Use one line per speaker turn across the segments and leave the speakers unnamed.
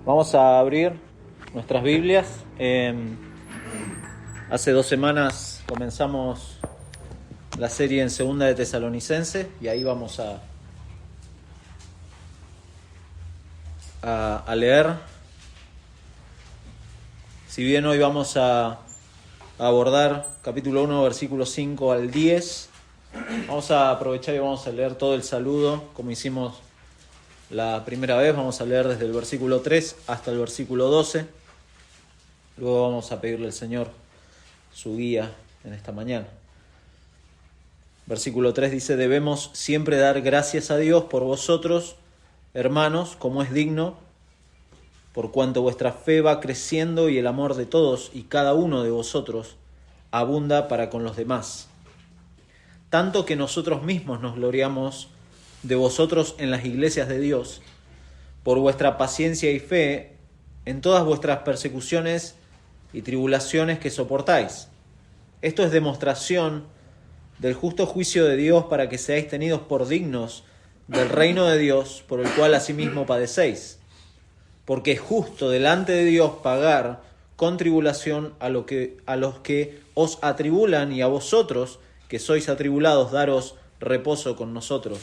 Vamos a abrir nuestras Biblias. Hace 2 semanas comenzamos la serie en Segunda de Tesalonicenses y ahí vamos a leer. Si bien hoy vamos a abordar capítulo 1, versículos 5 al 10, vamos a aprovechar y vamos a leer todo el saludo como hicimos la primera vez. Vamos a leer desde el versículo 3 hasta el versículo 12. Luego vamos a pedirle al Señor su guía en esta mañana. Versículo 3 dice: debemos siempre dar gracias a Dios por vosotros, hermanos, como es digno, por cuanto vuestra fe va creciendo y el amor de todos y cada uno de vosotros abunda para con los demás. Tanto que nosotros mismos nos gloriamos de vosotros en las iglesias de Dios, por vuestra paciencia y fe en todas vuestras persecuciones y tribulaciones que soportáis. Esto es demostración del justo juicio de Dios, para que seáis tenidos por dignos del reino de Dios, por el cual asimismo padecéis. Porque es justo delante de Dios pagar con tribulación a los que os atribulan, y a vosotros que sois atribulados daros reposo con nosotros,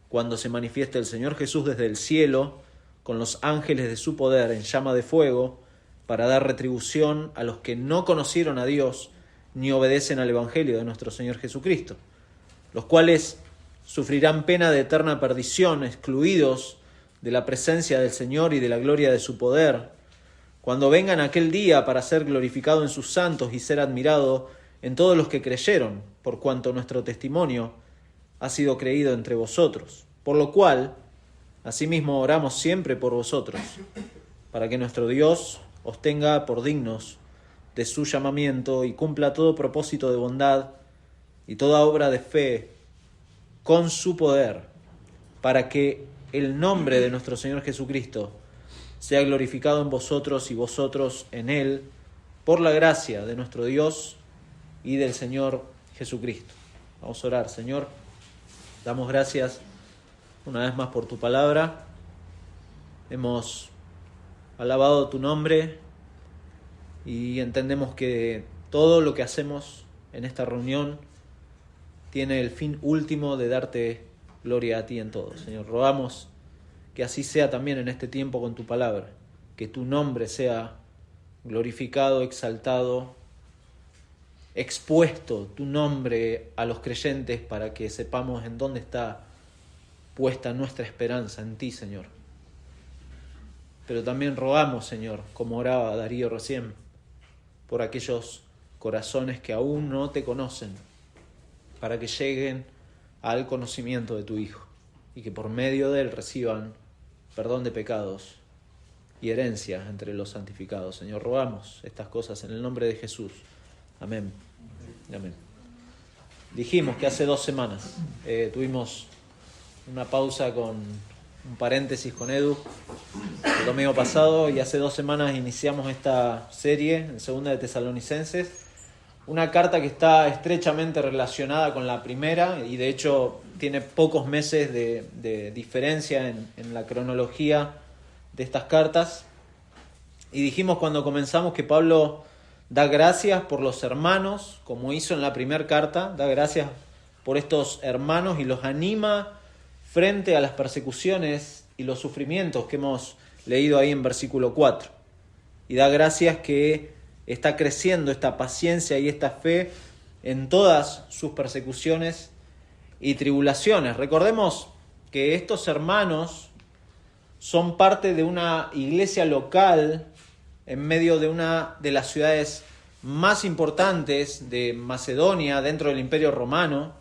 cuando se manifieste el Señor Jesús desde el cielo, con los ángeles de su poder en llama de fuego, para dar retribución a los que no conocieron a Dios, ni obedecen al Evangelio de nuestro Señor Jesucristo, los cuales sufrirán pena de eterna perdición, excluidos de la presencia del Señor y de la gloria de su poder, cuando vengan aquel día para ser glorificado en sus santos y ser admirado en todos los que creyeron, por cuanto nuestro testimonio ha sido creído entre vosotros. Por lo cual, asimismo oramos siempre por vosotros, para que nuestro Dios os tenga por dignos de su llamamiento y cumpla todo propósito de bondad y toda obra de fe con su poder, para que el nombre de nuestro Señor Jesucristo sea glorificado en vosotros y vosotros en Él, por la gracia de nuestro Dios y del Señor Jesucristo. Vamos a orar. Señor, damos gracias una vez más por tu palabra. Hemos alabado tu nombre y entendemos que todo lo que hacemos en esta reunión tiene el fin último de darte gloria a ti en todo. Señor, rogamos que así sea también en este tiempo con tu palabra, que tu nombre sea glorificado, exaltado, expuesto tu nombre a los creyentes, para que sepamos en dónde está puesta nuestra esperanza, en ti, Señor. Pero también rogamos, Señor, como oraba Darío recién, por aquellos corazones que aún no te conocen, para que lleguen al conocimiento de tu Hijo y que por medio de él reciban perdón de pecados y herencia entre los santificados. Señor, rogamos estas cosas en el nombre de Jesús. Amén. Amén. Dijimos que hace 2 semanas tuvimos una pausa con un paréntesis con Edu el domingo pasado, y hace 2 semanas iniciamos esta serie en Segunda de Tesalonicenses, una carta que está estrechamente relacionada con la primera y de hecho tiene pocos meses de diferencia en la cronología de estas cartas. Y dijimos cuando comenzamos que Pablo da gracias por los hermanos, como hizo en la primera carta, da gracias por estos hermanos y los anima frente a las persecuciones y los sufrimientos que hemos leído ahí en versículo 4. Y da gracias que está creciendo esta paciencia y esta fe en todas sus persecuciones y tribulaciones. Recordemos que estos hermanos son parte de una iglesia local en medio de una de las ciudades más importantes de Macedonia, dentro del Imperio Romano,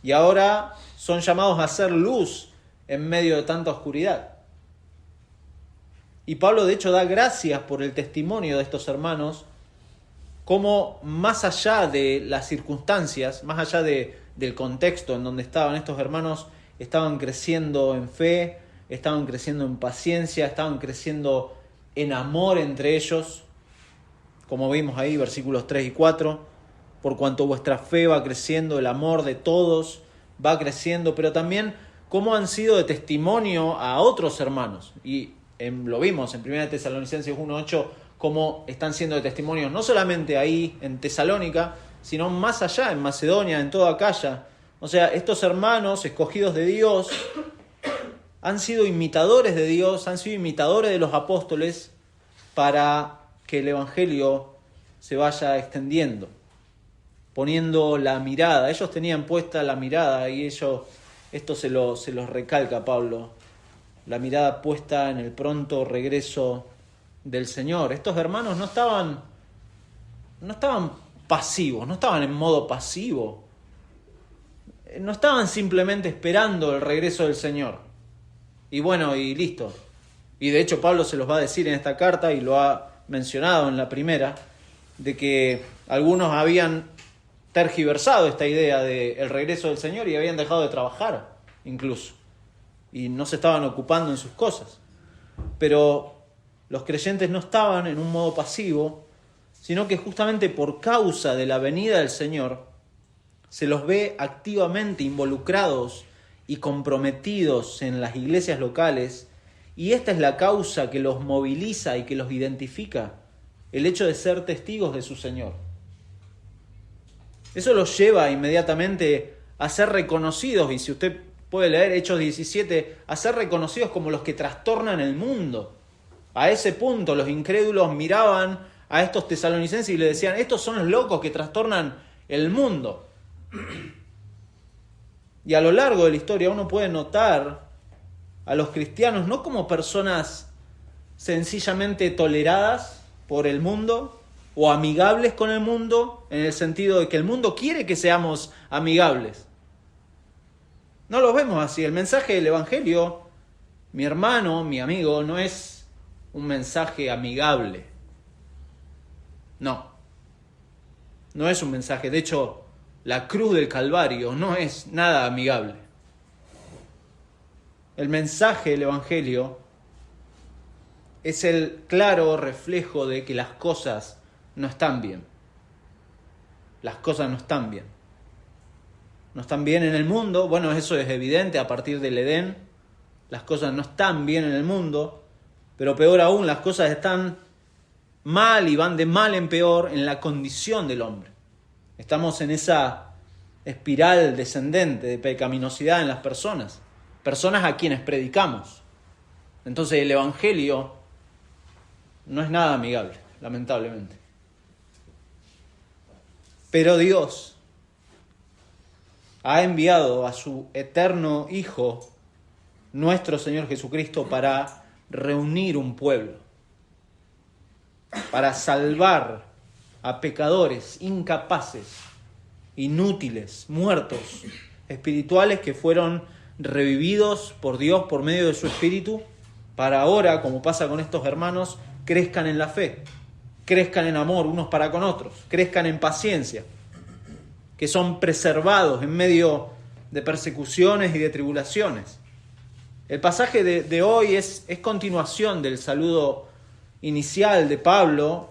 y ahora son llamados a hacer luz en medio de tanta oscuridad. Y Pablo de hecho da gracias por el testimonio de estos hermanos, como más allá de las circunstancias, más allá del contexto en donde estaban estos hermanos, estaban creciendo en fe, estaban creciendo en paciencia, estaban creciendo en amor entre ellos, como vimos ahí, versículos 3 y 4, por cuanto vuestra fe va creciendo, el amor de todos va creciendo, pero también cómo han sido de testimonio a otros hermanos. Y lo vimos en 1 Tesalonicenses 1:8, cómo están siendo de testimonios, no solamente ahí en Tesalónica, sino más allá, en Macedonia, en toda Acaya. O sea, estos hermanos escogidos de Dios han sido imitadores de Dios, han sido imitadores de los apóstoles para que el Evangelio se vaya extendiendo, poniendo la mirada. Ellos tenían puesta la mirada, y esto se los recalca Pablo, la mirada puesta en el pronto regreso del Señor. Estos hermanos no estaban pasivos, no estaban en modo pasivo, no estaban simplemente esperando el regreso del Señor. Y bueno, y listo. Y de hecho Pablo se los va a decir en esta carta, y lo ha mencionado en la primera, de que algunos habían tergiversado esta idea del regreso del Señor y habían dejado de trabajar incluso, y no se estaban ocupando en sus cosas. Pero los creyentes no estaban en un modo pasivo, sino que justamente por causa de la venida del Señor se los ve activamente involucrados y comprometidos en las iglesias locales, y esta es la causa que los moviliza y que los identifica, el hecho de ser testigos de su Señor. Eso los lleva inmediatamente a ser reconocidos, y si usted puede leer Hechos 17, a ser reconocidos como los que trastornan el mundo. A ese punto los incrédulos miraban a estos tesalonicenses y le decían: estos son los locos que trastornan el mundo. Y a lo largo de la historia uno puede notar a los cristianos no como personas sencillamente toleradas por el mundo o amigables con el mundo, en el sentido de que el mundo quiere que seamos amigables. No los vemos así. El mensaje del Evangelio, mi hermano, mi amigo, no es un mensaje amigable. No es un mensaje. De hecho, la cruz del Calvario no es nada amigable. El mensaje del Evangelio es el claro reflejo de que las cosas no están bien. Las cosas no están bien. No están bien en el mundo. Bueno, eso es evidente a partir del Edén. Las cosas no están bien en el mundo. Pero peor aún, las cosas están mal y van de mal en peor en la condición del hombre. Estamos en esa espiral descendente de pecaminosidad en las personas a quienes predicamos. Entonces el Evangelio no es nada amigable, lamentablemente. Pero Dios ha enviado a su eterno Hijo, nuestro Señor Jesucristo, para reunir un pueblo, para salvar a pecadores incapaces, inútiles, muertos, espirituales, que fueron revividos por Dios por medio de su Espíritu, para ahora, como pasa con estos hermanos, crezcan en la fe, crezcan en amor unos para con otros, crezcan en paciencia, que son preservados en medio de persecuciones y de tribulaciones. El pasaje de hoy es continuación del saludo inicial de Pablo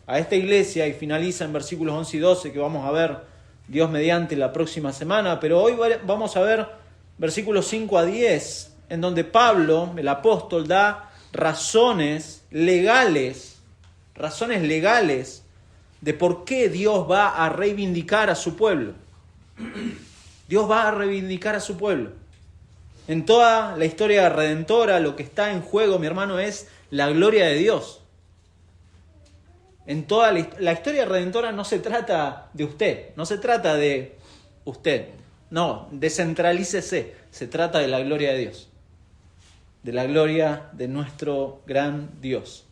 a esta iglesia, y finaliza en versículos 11 y 12, que vamos a ver Dios mediante la próxima semana. Pero hoy vamos a ver versículos 5 a 10, en donde Pablo, el apóstol, da razones legales de por qué Dios va a reivindicar a su pueblo. Dios va a reivindicar a su pueblo. En toda la historia redentora, lo que está en juego, mi hermano, es la gloria de Dios. En toda la historia redentora no se trata de usted, no se trata de usted. No, descentralícese. Se trata de la gloria de Dios, de la gloria de nuestro gran Dios.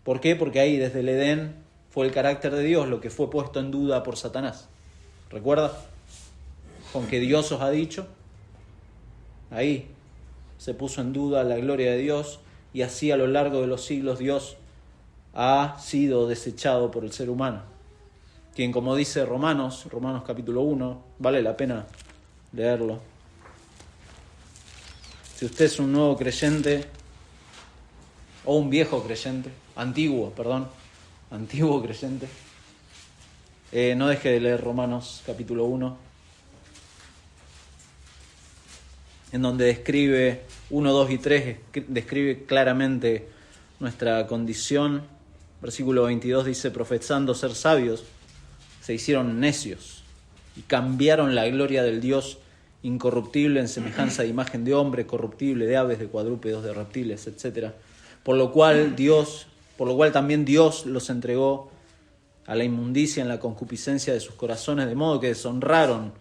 ¿Por qué? Porque ahí desde el Edén fue el carácter de Dios lo que fue puesto en duda por Satanás. ¿Recuerda? Con que Dios os ha dicho. Ahí se puso en duda la gloria de Dios, y así a lo largo de los siglos Dios ha sido desechado por el ser humano, quien, como dice Romanos capítulo 1, vale la pena leerlo. Si usted es un nuevo creyente o un viejo creyente, antiguo creyente, no deje de leer Romanos capítulo 1, en donde describe 1, 2 y 3, describe claramente nuestra condición. Versículo 22 dice: profesando ser sabios, se hicieron necios y cambiaron la gloria del Dios incorruptible en semejanza de imagen de hombre, corruptible, de aves, de cuadrúpedos, de reptiles, etc. Por lo cual también Dios los entregó a la inmundicia en la concupiscencia de sus corazones, de modo que deshonraron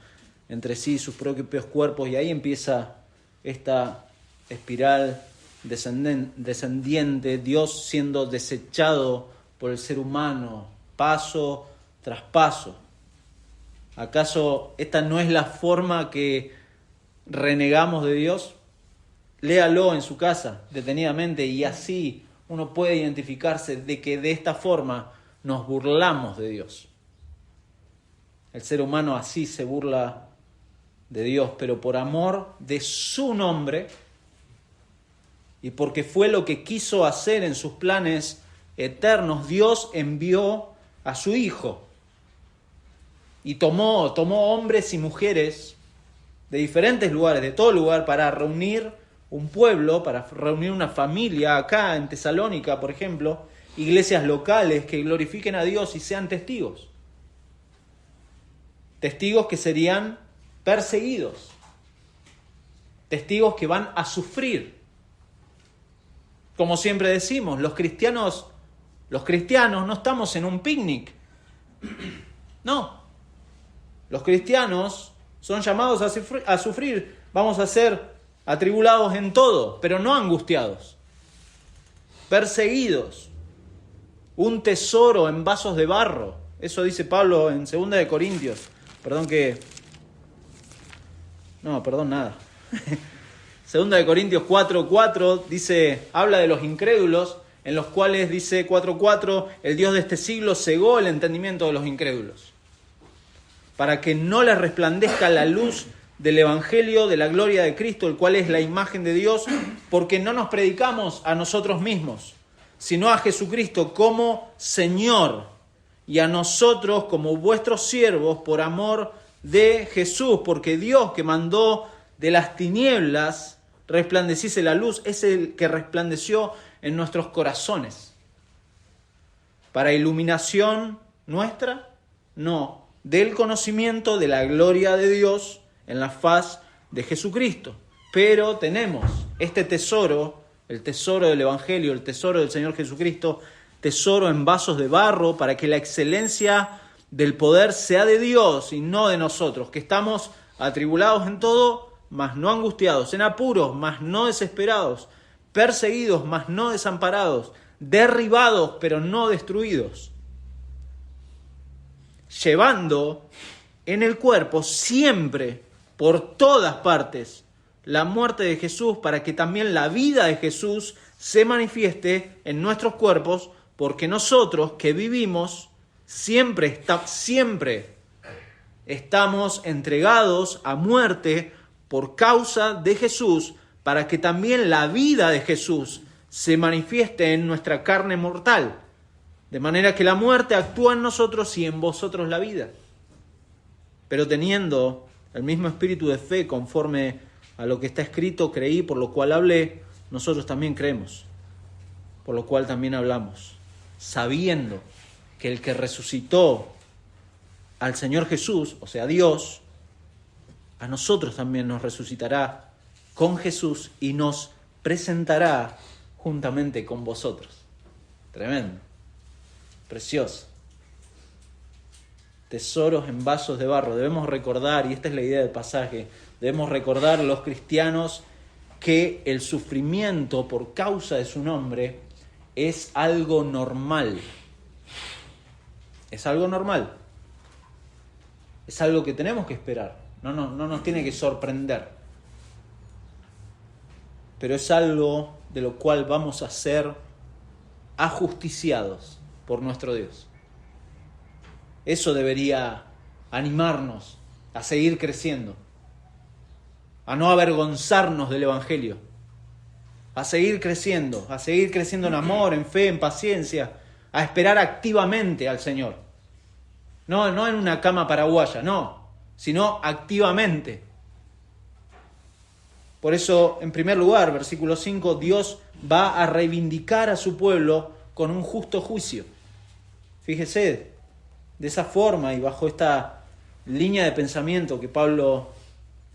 entre sí sus propios cuerpos. Y ahí empieza esta espiral descendiente, Dios siendo desechado por el ser humano, paso tras paso. ¿Acaso esta no es la forma que renegamos de Dios? Léalo en su casa detenidamente y así uno puede identificarse de que de esta forma nos burlamos de Dios. El ser humano así se burla de Dios, pero por amor de su nombre y porque fue lo que quiso hacer en sus planes eternos, Dios envió a su Hijo y tomó hombres y mujeres de diferentes lugares, de todo lugar, para reunir un pueblo, para reunir una familia acá en Tesalónica, por ejemplo, iglesias locales que glorifiquen a Dios y sean testigos. Testigos que serían perseguidos. Testigos que van a sufrir. Como siempre decimos, los cristianos no estamos en un picnic. No. Los cristianos son llamados a sufrir. Vamos a ser atribulados en todo, pero no angustiados. Perseguidos. Un tesoro en vasos de barro. Eso dice Pablo en 2 de Corintios. Perdón, 2 de Corintios 4:4 habla de los incrédulos, en los cuales dice 4:4, el Dios de este siglo cegó el entendimiento de los incrédulos, para que no les resplandezca la luz del Evangelio de la gloria de Cristo, el cual es la imagen de Dios, porque no nos predicamos a nosotros mismos, sino a Jesucristo como Señor, y a nosotros como vuestros siervos por amor de Jesús, porque Dios, que mandó de las tinieblas resplandeciese la luz, es el que resplandeció en nuestros corazones. ¿Para iluminación nuestra? No, del conocimiento de la gloria de Dios en la faz de Jesucristo. Pero tenemos este tesoro, el tesoro del Evangelio, el tesoro del Señor Jesucristo, tesoro en vasos de barro, para que la excelencia del poder sea de Dios y no de nosotros, que estamos atribulados en todo, mas no angustiados, en apuros, mas no desesperados, perseguidos, mas no desamparados, derribados, pero no destruidos, llevando en el cuerpo siempre, por todas partes, la muerte de Jesús, para que también la vida de Jesús se manifieste en nuestros cuerpos, porque nosotros que vivimos siempre estamos entregados a muerte por causa de Jesús, para que también la vida de Jesús se manifieste en nuestra carne mortal, de manera que la muerte actúa en nosotros y en vosotros la vida. Pero teniendo el mismo espíritu de fe, conforme a lo que está escrito, creí, por lo cual hablé, nosotros también creemos, por lo cual también hablamos, sabiendo que el que resucitó al Señor Jesús, o sea Dios, a nosotros también nos resucitará con Jesús y nos presentará juntamente con vosotros. Tremendo, precioso. Tesoros en vasos de barro. Debemos recordar, y esta es la idea del pasaje, debemos recordar los cristianos que el sufrimiento por causa de su nombre es algo normal. Es algo normal. Es algo que tenemos que esperar. No nos tiene que sorprender. Pero es algo de lo cual vamos a ser ajusticiados por nuestro Dios. Eso debería animarnos a seguir creciendo, a no avergonzarnos del Evangelio, a seguir creciendo en amor, en fe, en paciencia, a esperar activamente al Señor. No en una cama paraguaya, no, sino activamente. Por eso, en primer lugar, versículo 5, Dios va a reivindicar a su pueblo con un justo juicio. Fíjese, de esa forma y bajo esta línea de pensamiento que Pablo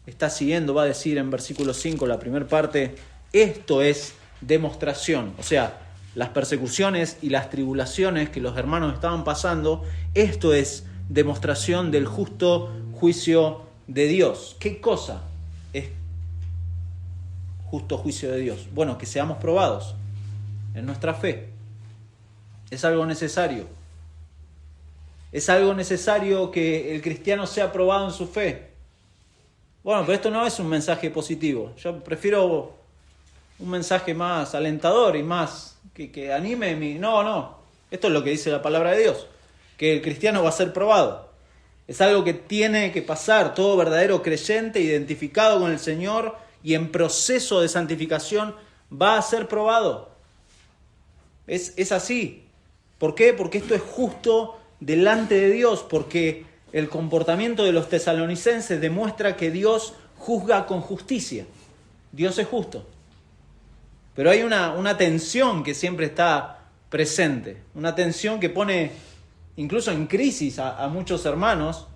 está siguiendo, va a decir en versículo 5, la primera parte, esto es demostración. O sea, las persecuciones y las tribulaciones que los hermanos estaban pasando, esto es demostración del justo juicio de Dios. ¿Qué cosa es justo juicio de Dios? Bueno, que seamos probados en nuestra fe. Es algo necesario. Es algo necesario que el cristiano sea probado en su fe. Bueno, pero esto no es un mensaje positivo. Yo prefiero un mensaje más alentador y más que anime mi... No. Esto es lo que dice la palabra de Dios. Que el cristiano va a ser probado. Es algo que tiene que pasar. Todo verdadero creyente identificado con el Señor y en proceso de santificación va a ser probado. Es así. ¿Por qué? Porque esto es justo delante de Dios, porque el comportamiento de los tesalonicenses demuestra que Dios juzga con justicia. Dios es justo. Pero hay una tensión que siempre está presente, una tensión que pone incluso en crisis a muchos hermanos,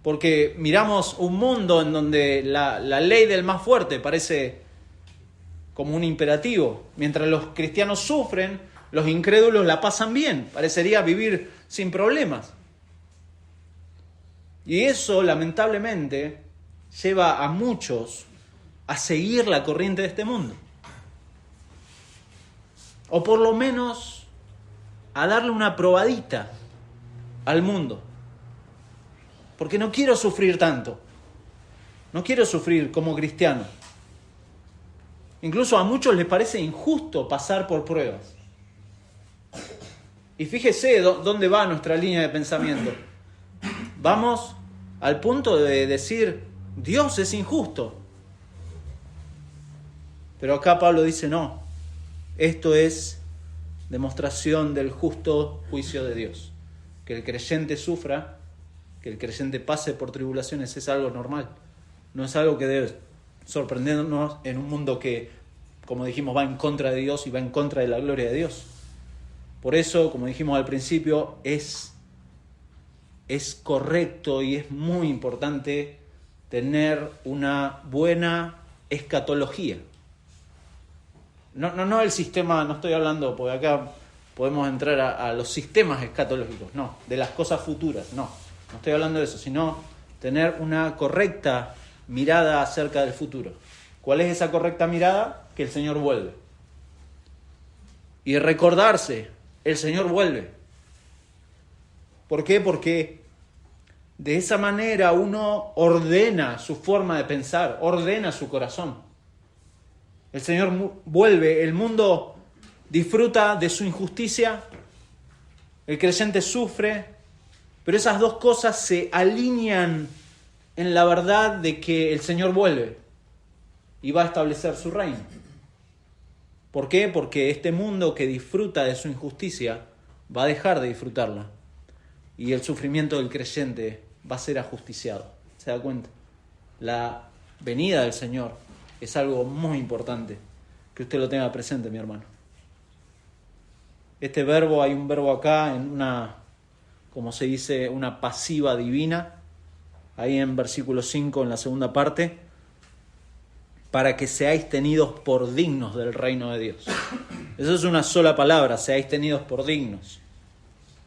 porque miramos un mundo en donde la ley del más fuerte parece como un imperativo. Mientras los cristianos sufren, los incrédulos la pasan bien, parecería vivir sin problemas. Y eso, lamentablemente, lleva a muchos a seguir la corriente de este mundo. O por lo menos a darle una probadita al mundo. Porque no quiero sufrir tanto. No quiero sufrir como cristiano. Incluso a muchos les parece injusto pasar por pruebas. Y fíjese dónde va nuestra línea de pensamiento. Vamos al punto de decir, Dios es injusto. Pero acá Pablo dice, no, esto es demostración del justo juicio de Dios. Que el creyente sufra, que el creyente pase por tribulaciones es algo normal. No es algo que debe sorprendernos en un mundo que, como dijimos, va en contra de Dios y va en contra de la gloria de Dios. Por eso, como dijimos al principio, es correcto y es muy importante tener una buena escatología. No el sistema, no estoy hablando, porque acá podemos entrar a los sistemas escatológicos, no, de las cosas futuras, no estoy hablando de eso, sino tener una correcta mirada acerca del futuro. ¿Cuál es esa correcta mirada? Que el Señor vuelve. Y recordarse, el Señor vuelve. ¿Por qué? Porque de esa manera uno ordena su forma de pensar, ordena su corazón. El Señor vuelve, el mundo disfruta de su injusticia, el creyente sufre, pero esas dos cosas se alinean en la verdad de que el Señor vuelve y va a establecer su reino. ¿Por qué? Porque este mundo que disfruta de su injusticia va a dejar de disfrutarla y el sufrimiento del creyente va a ser ajusticiado. ¿Se da cuenta? La venida del Señor es algo muy importante que usted lo tenga presente, mi hermano. Este verbo, hay un verbo acá en una, como se dice, una pasiva divina, ahí en versículo 5 en la segunda parte, para que seáis tenidos por dignos del reino de Dios. Eso es una sola palabra, seáis tenidos por dignos.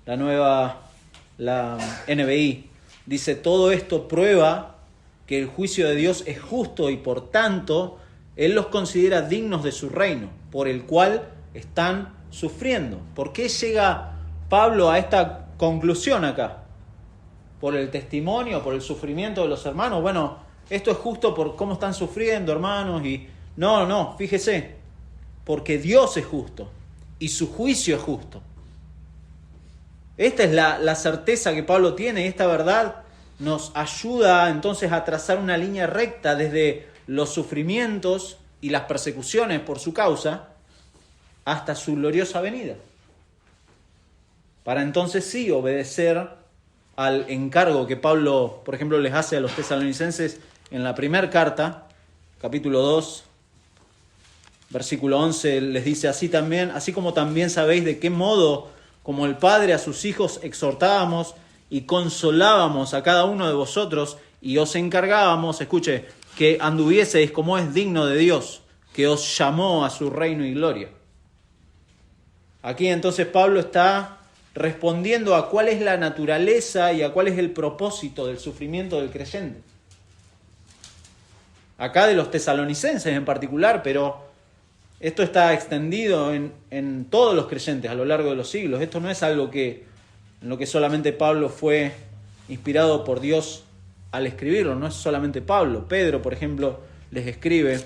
La NBI dice, todo esto prueba que el juicio de Dios es justo y por tanto Él los considera dignos de su reino, por el cual están sufriendo. ¿Por qué llega Pablo a esta conclusión acá? ¿Por el testimonio, por el sufrimiento de los hermanos? Bueno, esto es justo por cómo están sufriendo, hermanos. Y no, fíjese, porque Dios es justo y su juicio es justo. Esta es la certeza que Pablo tiene y esta verdad nos ayuda entonces a trazar una línea recta desde los sufrimientos y las persecuciones por su causa hasta su gloriosa venida. Para entonces sí obedecer al encargo que Pablo, por ejemplo, les hace a los tesalonicenses en la primera carta, capítulo 2, versículo 11, les dice así como también sabéis de qué modo, como el Padre a sus hijos exhortábamos y consolábamos a cada uno de vosotros y os encargábamos, escuche, que anduvieseis como es digno de Dios, que os llamó a su reino y gloria. Aquí entonces Pablo está respondiendo a cuál es la naturaleza y a cuál es el propósito del sufrimiento del creyente. Acá de los tesalonicenses en particular, pero esto está extendido en todos los creyentes a lo largo de los siglos. Esto no es algo en lo que solamente Pablo fue inspirado por Dios al escribirlo, no es solamente Pablo. Pedro, por ejemplo, les escribe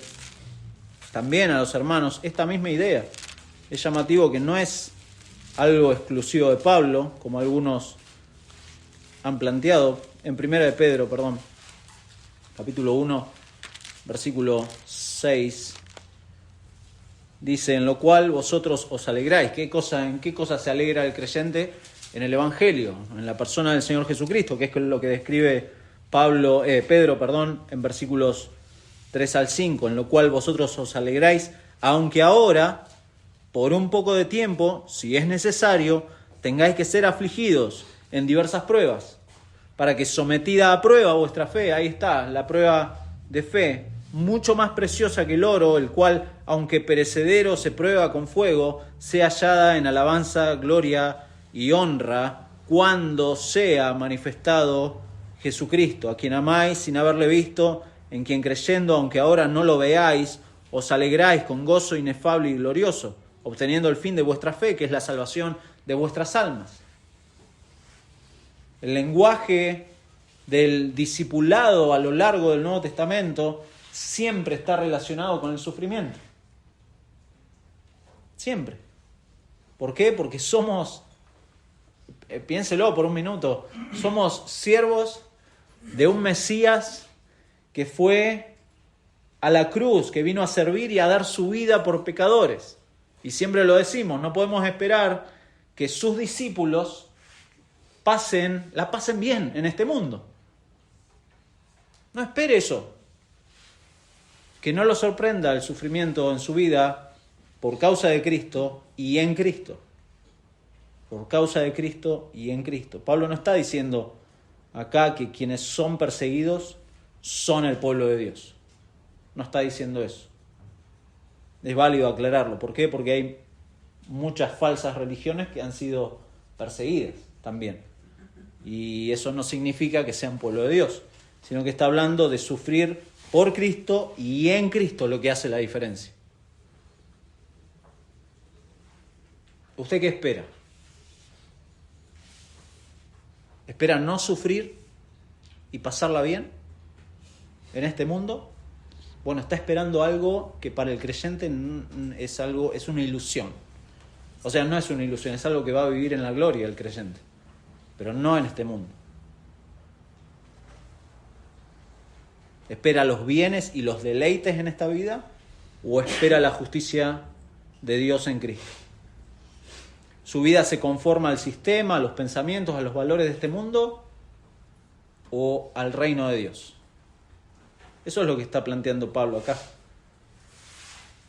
también a los hermanos esta misma idea. Es llamativo que no es algo exclusivo de Pablo, como algunos han planteado. En Primera de Pedro, capítulo 1, versículo 6, dice, en lo cual vosotros os alegráis. ¿En qué cosa se alegra el creyente? En el Evangelio, en la persona del Señor Jesucristo, que es lo que describe Pedro, en versículos 3 al 5, en lo cual vosotros os alegráis, aunque ahora, por un poco de tiempo, si es necesario, tengáis que ser afligidos en diversas pruebas, para que sometida a prueba vuestra fe, ahí está, la prueba de fe, mucho más preciosa que el oro, el cual, aunque perecedero se prueba con fuego, sea hallada en alabanza, gloria y honra, cuando sea manifestado Jesucristo, a quien amáis sin haberle visto, en quien creyendo, aunque ahora no lo veáis, os alegráis con gozo inefable y glorioso, obteniendo el fin de vuestra fe, que es la salvación de vuestras almas. El lenguaje del discipulado a lo largo del Nuevo Testamento siempre está relacionado con el sufrimiento. Siempre. ¿Por qué? Porque somos, piénselo por un minuto, somos siervos de un Mesías que fue a la cruz, que vino a servir y a dar su vida por pecadores. Y siempre lo decimos, no podemos esperar que sus discípulos la pasen bien en este mundo. No espere eso. Que no lo sorprenda el sufrimiento en su vida por causa de Cristo y en Cristo. Por causa de Cristo y en Cristo. Pablo no está diciendo acá que quienes son perseguidos son el pueblo de Dios. No está diciendo eso. Es válido aclararlo. ¿Por qué? Porque hay muchas falsas religiones que han sido perseguidas también. Y eso no significa que sean pueblo de Dios, sino que está hablando de sufrir por Cristo y en Cristo, lo que hace la diferencia. ¿Usted qué espera? ¿Espera no sufrir y pasarla bien en este mundo? Bueno, está esperando algo que para el creyente es una ilusión. O sea, no es una ilusión, es algo que va a vivir en la gloria el creyente, pero no en este mundo. ¿Espera los bienes y los deleites en esta vida o espera la justicia de Dios en Cristo? ¿Su vida se conforma al sistema, a los pensamientos, a los valores de este mundo o al reino de Dios? Eso es lo que está planteando Pablo acá.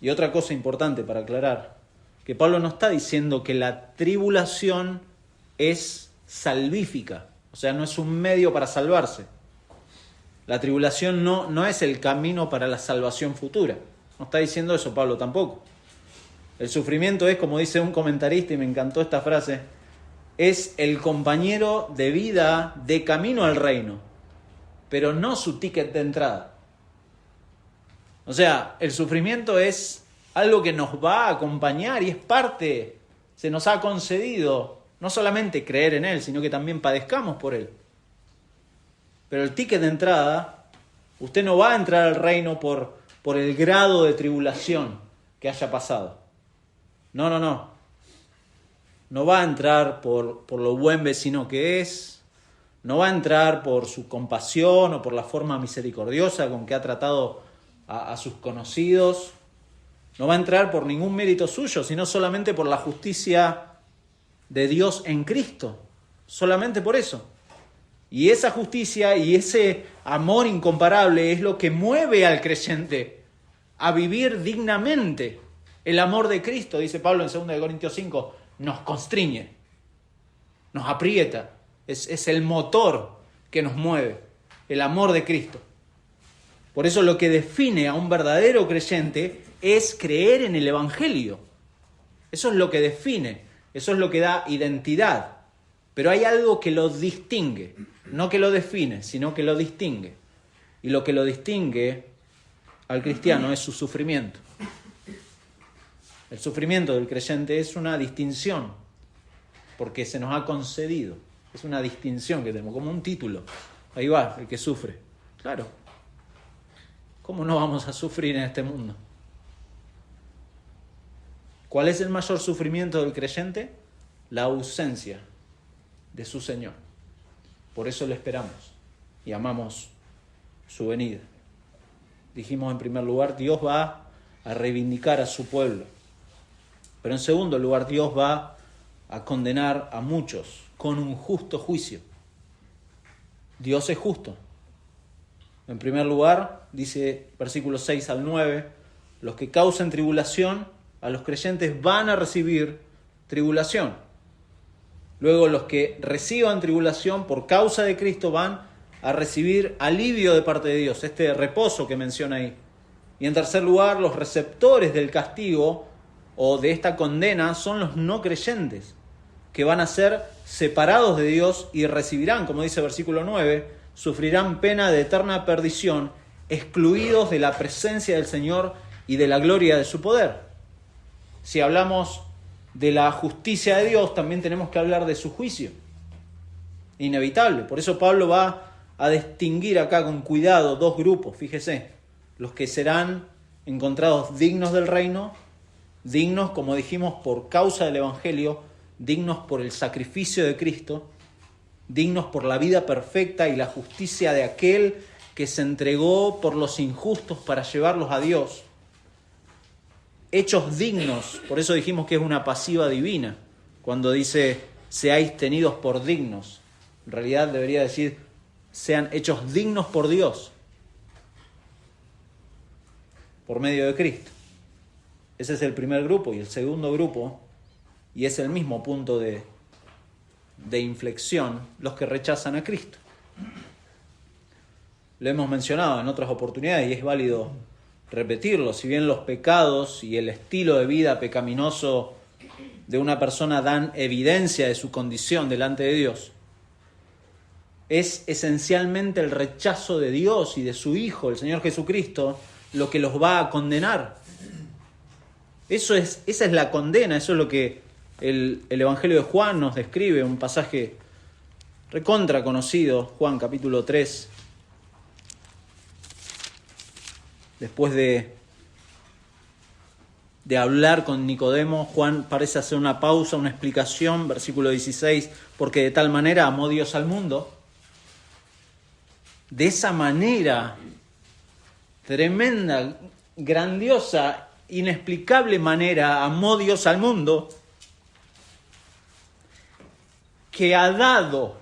Y otra cosa importante para aclarar, que Pablo no está diciendo que la tribulación es salvífica, o sea, no es un medio para salvarse. La tribulación no es el camino para la salvación futura. No está diciendo eso Pablo tampoco. El sufrimiento es, como dice un comentarista, y me encantó esta frase, es el compañero de vida de camino al reino, pero no su ticket de entrada. O sea, el sufrimiento es algo que nos va a acompañar y es parte, se nos ha concedido, no solamente creer en Él, sino que también padezcamos por Él. Pero el ticket de entrada, usted no va a entrar al reino por el grado de tribulación que haya pasado. No. No va a entrar por lo buen vecino que es, no va a entrar por su compasión o por la forma misericordiosa con que ha tratado a sus conocidos. No va a entrar por ningún mérito suyo, sino solamente por la justicia de Dios en Cristo. Solamente por eso. Y esa justicia y ese amor incomparable es lo que mueve al creyente a vivir dignamente. El amor de Cristo, dice Pablo en 2 Corintios 5, nos constriñe, nos aprieta. Es el motor que nos mueve, el amor de Cristo. Por eso lo que define a un verdadero creyente es creer en el Evangelio. Eso es lo que define, eso es lo que da identidad. Pero hay algo que lo distingue, no que lo define, sino que lo distingue. Y lo que lo distingue al cristiano es su sufrimiento. El sufrimiento del creyente es una distinción, porque se nos ha concedido. Es una distinción que tenemos, como un título. Ahí va, el que sufre. Claro. ¿Cómo no vamos a sufrir en este mundo? ¿Cuál es el mayor sufrimiento del creyente? La ausencia de su Señor. Por eso le esperamos y amamos su venida. Dijimos en primer lugar, Dios va a reivindicar a su pueblo. Pero en segundo lugar, Dios va a condenar a muchos con un justo juicio. Dios es justo. En primer lugar, dice versículos 6 al 9, los que causan tribulación, a los creyentes van a recibir tribulación. Luego los que reciban tribulación por causa de Cristo van a recibir alivio de parte de Dios, este reposo que menciona ahí. Y en tercer lugar, los receptores del castigo o de esta condena son los no creyentes, que van a ser separados de Dios y recibirán, como dice el versículo 9, sufrirán pena de eterna perdición, excluidos de la presencia del Señor y de la gloria de su poder. Si hablamos de la justicia de Dios, también tenemos que hablar de su juicio. Inevitable. Por eso Pablo va a distinguir acá con cuidado dos grupos. Fíjese, los que serán encontrados dignos del reino, dignos, como dijimos, por causa del Evangelio, dignos por el sacrificio de Cristo, dignos por la vida perfecta y la justicia de aquel que se entregó por los injustos para llevarlos a Dios. Hechos dignos, por eso dijimos que es una pasiva divina, cuando dice seáis tenidos por dignos. En realidad debería decir sean hechos dignos por Dios, por medio de Cristo. Ese es el primer grupo. Y el segundo grupo, y es el mismo punto de inflexión, los que rechazan a Cristo. Lo hemos mencionado en otras oportunidades y es válido repetirlo. Si bien los pecados y el estilo de vida pecaminoso de una persona dan evidencia de su condición delante de Dios, es esencialmente el rechazo de Dios y de su Hijo, el Señor Jesucristo, lo que los va a condenar. Esa es la condena, eso es lo que el Evangelio de Juan nos describe, un pasaje recontra conocido, Juan capítulo 3. Después de hablar con Nicodemo, Juan parece hacer una pausa, una explicación, versículo 16, porque de tal manera amó Dios al mundo. De esa manera tremenda, grandiosa, inexplicable manera amó Dios al mundo, que ha dado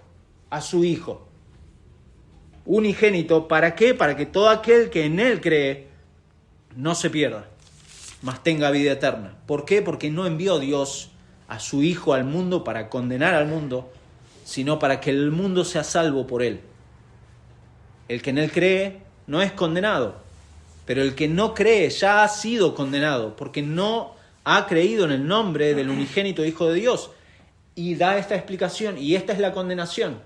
a su Hijo unigénito. ¿Para qué? Para que todo aquel que en Él cree no se pierda, mas tenga vida eterna. ¿Por qué? Porque no envió Dios a su Hijo al mundo para condenar al mundo, sino para que el mundo sea salvo por Él. El que en Él cree no es condenado, pero el que no cree ya ha sido condenado, porque no ha creído en el nombre del unigénito Hijo de Dios. Y da esta explicación, y esta es la condenación,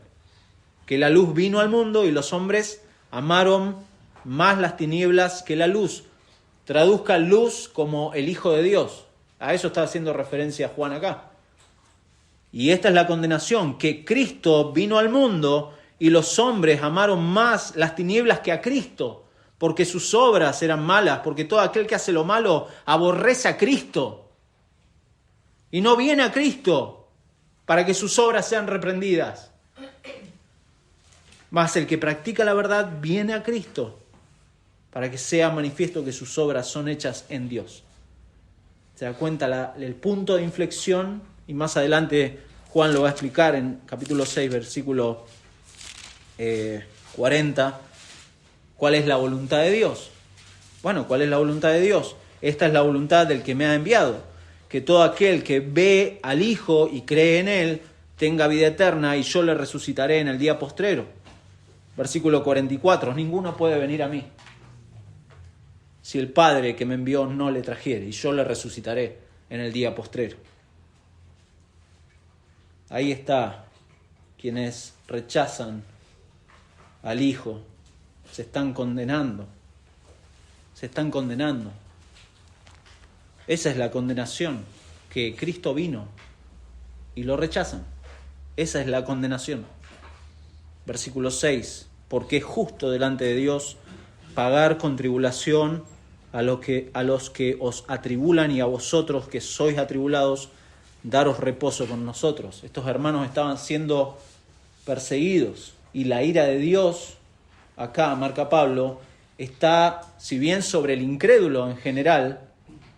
que la luz vino al mundo y los hombres amaron más las tinieblas que la luz. Traduzca luz como el Hijo de Dios. A eso está haciendo referencia Juan acá. Y esta es la condenación, que Cristo vino al mundo y los hombres amaron más las tinieblas que a Cristo, porque sus obras eran malas, porque todo aquel que hace lo malo aborrece a Cristo y no viene a Cristo para que sus obras sean reprendidas. Mas el que practica la verdad viene a Cristo para que sea manifiesto que sus obras son hechas en Dios. Se da cuenta el punto de inflexión, y más adelante Juan lo va a explicar en capítulo 6, versículo 40, cuál es la voluntad de Dios. Bueno, ¿cuál es la voluntad de Dios? Esta es la voluntad del que me ha enviado, que todo aquel que ve al Hijo y cree en Él tenga vida eterna y yo le resucitaré en el día postrero. Versículo 44, ninguno puede venir a mí si el Padre que me envió no le trajere, y yo le resucitaré en el día postrero. Ahí está, quienes rechazan al Hijo, se están condenando. Se están condenando. Esa es la condenación, que Cristo vino y lo rechazan. Esa es la condenación. Versículo 6, porque es justo delante de Dios pagar con tribulación a los que os atribulan, y a vosotros que sois atribulados, daros reposo con nosotros. Estos hermanos estaban siendo perseguidos, y la ira de Dios, acá marca Pablo, está, si bien sobre el incrédulo en general,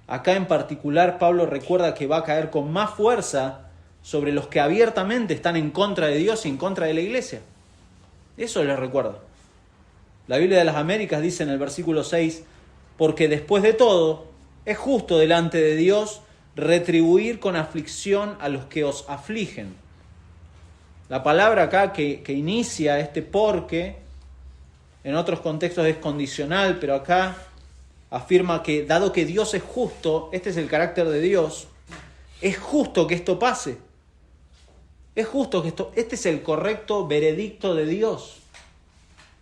acá en particular Pablo recuerda que va a caer con más fuerza sobre los que abiertamente están en contra de Dios y en contra de la iglesia. Eso les recuerda. La Biblia de las Américas dice en el versículo 6, porque después de todo es justo delante de Dios retribuir con aflicción a los que os afligen. La palabra acá que inicia este porque, en otros contextos es condicional, pero acá afirma que dado que Dios es justo, este es el carácter de Dios, es justo que esto pase. Es justo que este es el correcto veredicto de Dios.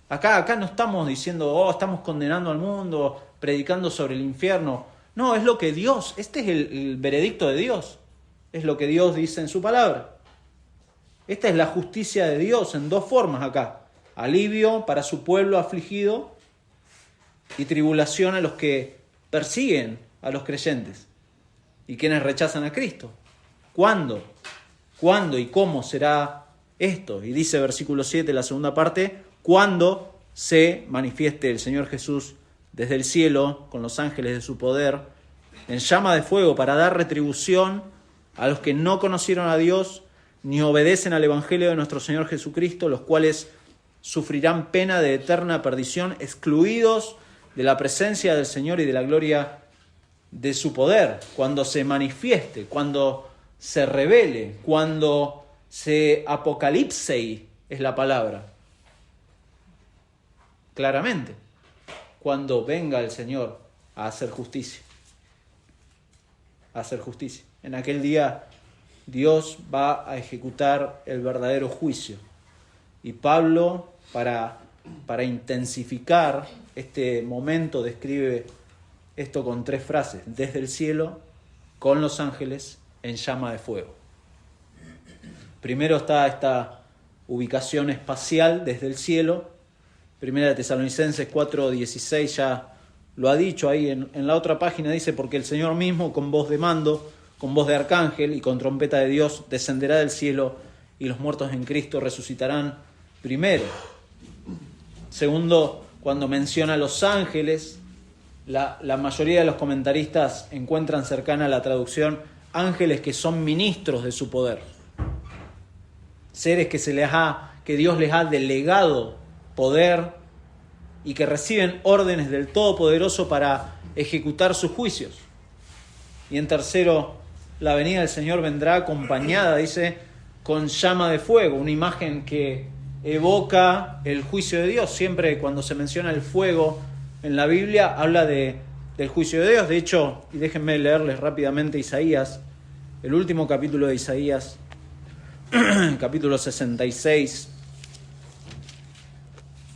Acá no estamos diciendo, estamos condenando al mundo, predicando sobre el infierno. No, es lo que Dios, este es el veredicto de Dios. Es lo que Dios dice en su palabra. Esta es la justicia de Dios en dos formas acá. Alivio para su pueblo afligido y tribulación a los que persiguen a los creyentes y quienes rechazan a Cristo. ¿Cuándo? ¿Cuándo y cómo será esto? Y dice versículo 7, la segunda parte, cuando se manifieste el Señor Jesús desde el cielo con los ángeles de su poder en llama de fuego para dar retribución a los que no conocieron a Dios ni obedecen al Evangelio de nuestro Señor Jesucristo, los cuales sufrirán pena de eterna perdición, excluidos de la presencia del Señor y de la gloria de su poder, cuando se manifieste, cuando se revele, cuando se apocalipse, es la palabra. Claramente, cuando venga el Señor a hacer justicia. A hacer justicia. En aquel día Dios va a ejecutar el verdadero juicio. Y Pablo, para intensificar este momento, describe esto con 3 frases. Desde el cielo, con los ángeles, en llama de fuego. Primero está esta ubicación espacial desde el cielo. Primera de Tesalonicenses 4:16 ya lo ha dicho ahí en la otra página, dice, porque el Señor mismo con voz de mando, con voz de arcángel y con trompeta de Dios descenderá del cielo y los muertos en Cristo resucitarán primero. Segundo, cuando menciona a los ángeles, la mayoría de los comentaristas encuentran cercana la traducción ángeles que son ministros de su poder. Seres que Dios les ha delegado poder y que reciben órdenes del Todopoderoso para ejecutar sus juicios. Y en tercero, la venida del Señor vendrá acompañada, dice, con llama de fuego, una imagen que evoca el juicio de Dios. Siempre cuando se menciona el fuego en la Biblia, habla del juicio de Dios. De hecho, y déjenme leerles rápidamente Isaías, el último capítulo de Isaías, capítulo 66,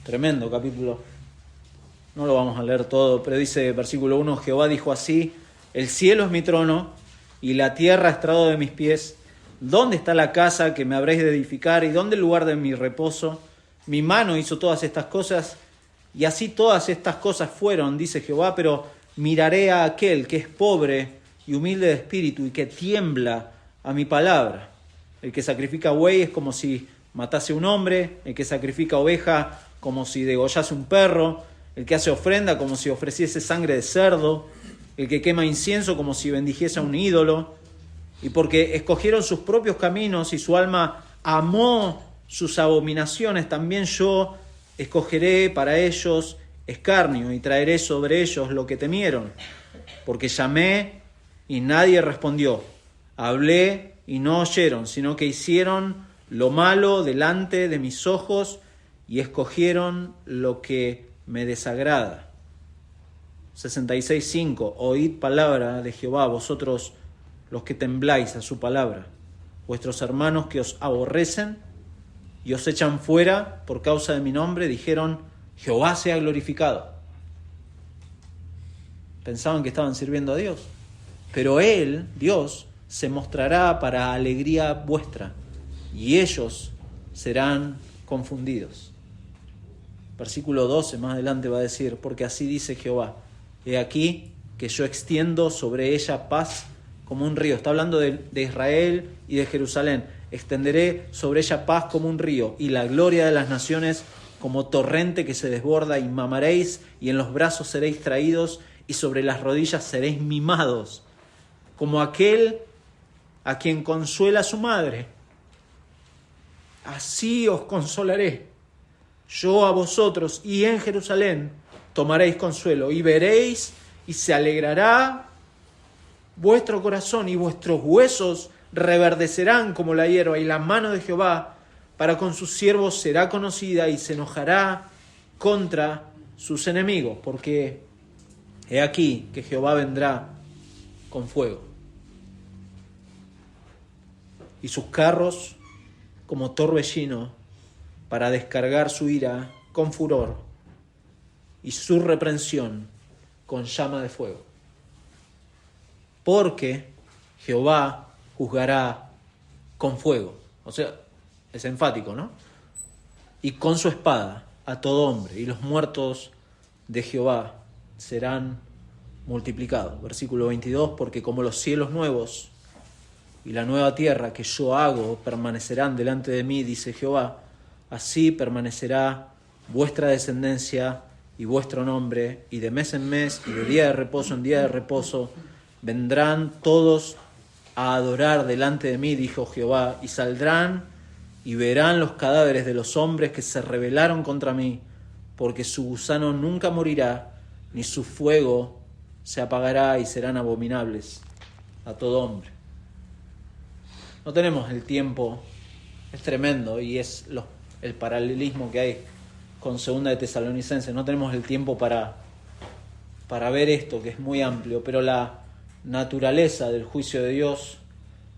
tremendo capítulo, no lo vamos a leer todo, pero dice versículo 1, Jehová dijo así, el cielo es mi trono y la tierra estrado de mis pies. ¿Dónde está la casa que me habréis de edificar y dónde el lugar de mi reposo? Mi mano hizo todas estas cosas y así todas estas cosas fueron, dice Jehová, pero miraré a aquel que es pobre y humilde de espíritu y que tiembla a mi palabra. El que sacrifica buey es como si matase un hombre, el que sacrifica oveja como si degollase un perro, el que hace ofrenda como si ofreciese sangre de cerdo, el que quema incienso como si bendijese a un ídolo. Y porque escogieron sus propios caminos y su alma amó sus abominaciones, también yo escogeré para ellos escarnio, y traeré sobre ellos lo que temieron, porque llamé y nadie respondió, hablé y no oyeron, sino que hicieron lo malo delante de mis ojos y escogieron lo que me desagrada. 66:5. Oíd palabra de Jehová, vosotros los que tembláis a su palabra, vuestros hermanos que os aborrecen y os echan fuera por causa de mi nombre, dijeron, Jehová sea glorificado. Pensaban que estaban sirviendo a Dios, pero Él, Dios, se mostrará para alegría vuestra, y ellos serán confundidos. Versículo 12 más adelante va a decir, porque así dice Jehová, he aquí que yo extiendo sobre ella paz como un río. Está hablando de Israel y de Jerusalén. Extenderé sobre ella paz como un río, y la gloria de las naciones como torrente que se desborda, y mamaréis, y en los brazos seréis traídos, y sobre las rodillas seréis mimados, como aquel a quien consuela su madre. Así os consolaré yo a vosotros, y en Jerusalén tomaréis consuelo, y veréis, y se alegrará vuestro corazón, y vuestros huesos reverdecerán como la hierba, y la mano de Jehová para con sus siervos será conocida, y se enojará contra sus enemigos, porque he aquí que Jehová vendrá con fuego, y sus carros como torbellino, para descargar su ira con furor, y su reprensión con llama de fuego. Porque Jehová juzgará con fuego. O sea, es enfático, ¿no? Y con su espada a todo hombre, y los muertos de Jehová serán multiplicados. Versículo 22, porque como los cielos nuevos y la nueva tierra que yo hago permanecerán delante de mí, dice Jehová, así permanecerá vuestra descendencia y vuestro nombre, y de mes en mes y de día de reposo en día de reposo vendrán todos a adorar delante de mí, dijo Jehová, y saldrán y verán los cadáveres de los hombres que se rebelaron contra mí, porque su gusano nunca morirá, ni su fuego se apagará, y serán abominables a todo hombre. No tenemos el tiempo, es tremendo, y es el paralelismo que hay con 2 de Tesalonicenses. No tenemos el tiempo para ver esto, que es muy amplio, pero la naturaleza del juicio de Dios